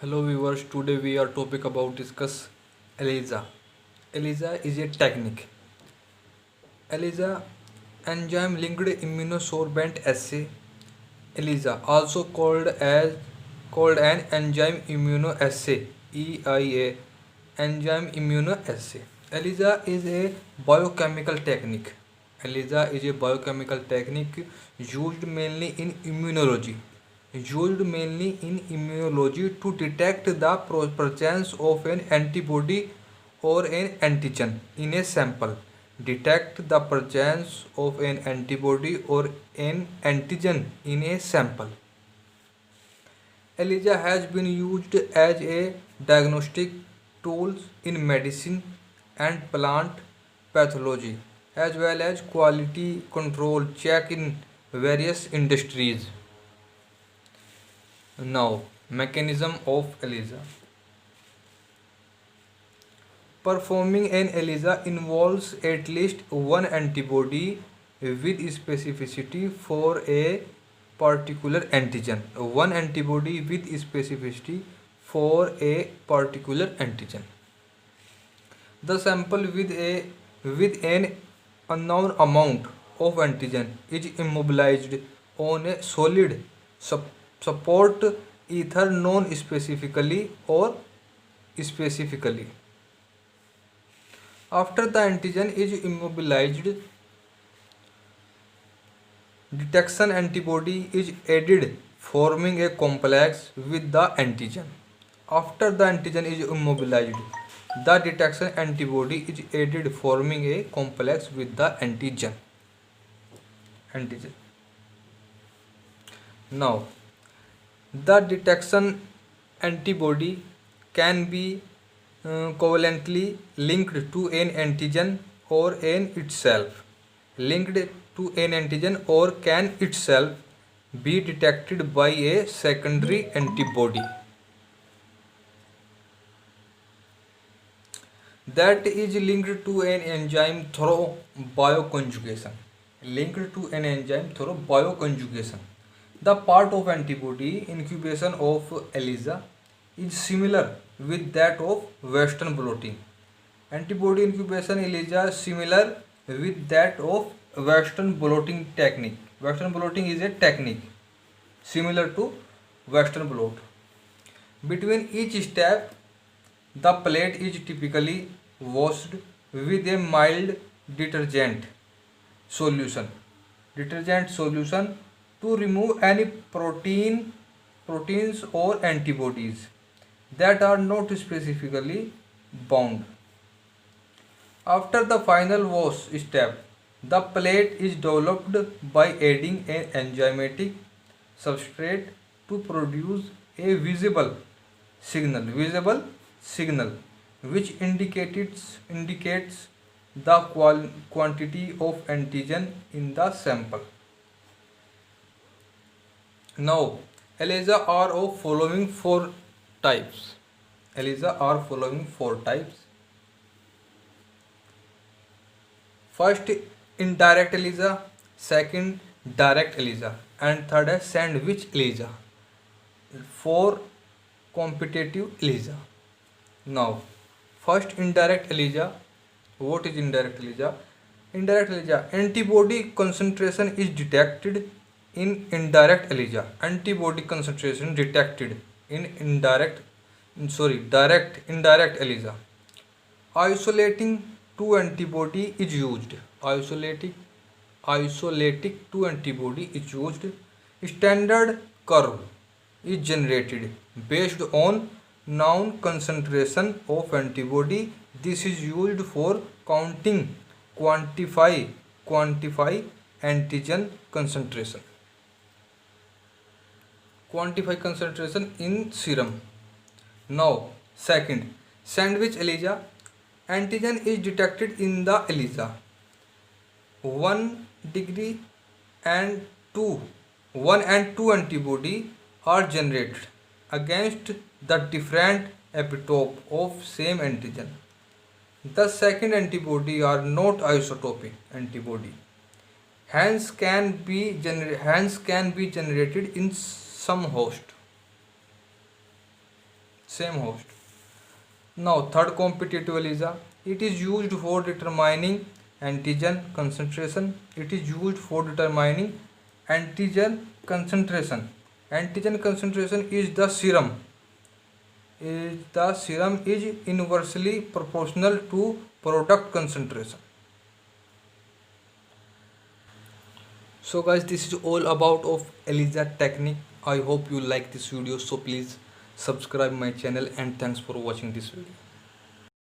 Hello viewers, today we are topic about discuss ELISA. ELISA is a technique. ELISA enzyme linked immunosorbent assay. ELISA also called an enzyme immunoassay EIA enzyme immunoassay. ELISA is a biochemical technique. ELISA is a biochemical technique used mainly in immunology to detect the presence of an antibody or an antigen in a sample. Detect the presence of an antibody or an antigen in a sample. ELISA has been used as a diagnostic tool in medicine and plant pathology, as well as quality control check in various industries. Now, mechanism of ELISA. Performing an ELISA involves at least one antibody with specificity for a particular antigen. One antibody with specificity for a particular antigen. The sample with an unknown amount of antigen is immobilized on a solid support ether known specifically or specifically. After the antigen is immobilized, detection antibody is added forming a complex with the antigen. After the antigen is immobilized, the detection antibody is added forming a complex with the antigen. Now, the detection antibody can be covalently linked to an antigen or an itself. Linked to an antigen or can itself be detected by a secondary antibody that is linked to an enzyme through bioconjugation. Linked to an enzyme through bioconjugation. The part of antibody incubation of ELISA is similar with that of Western blotting. Antibody incubation ELISA similar with that of Western blotting technique. Western blotting is a technique similar to Western blot. Between each step, the plate is typically washed with a mild detergent solution. Detergent solution to remove any proteins or antibodies that are not specifically bound. After the final wash step, the plate is developed by adding an enzymatic substrate to produce a visible signal which indicates the quantity of antigen in the sample. Now, ELISA are of following four types. ELISA are following four types. First, indirect ELISA, second, direct ELISA, and third is sandwich ELISA. Four competitive ELISA. Now, first indirect ELISA. What is indirect ELISA? Indirect ELISA, antibody concentration is detected in indirect ELISA. Antibody concentration detected in direct indirect ELISA. Isolating two antibody is used. Isolating two antibody is used. Standard curve is generated based on known concentration of antibody. This is used for counting quantify antigen concentration. Quantify concentration in serum. Now, second, sandwich ELISA. Antigen is detected in the ELISA. 1 degree and 2 1 and 2 antibody are generated against the different epitope of same antigen. The second antibody are not isotopic antibody. Hence can be generated in some host. same host. Now third competitive ELISA, it is used for determining antigen concentration. It is used for determining antigen concentration. Antigen concentration is the serum. The serum is inversely proportional to product concentration. So guys, this is all about of ELISA technique. I hope you like this video, so please subscribe my channel, and thanks for watching this video.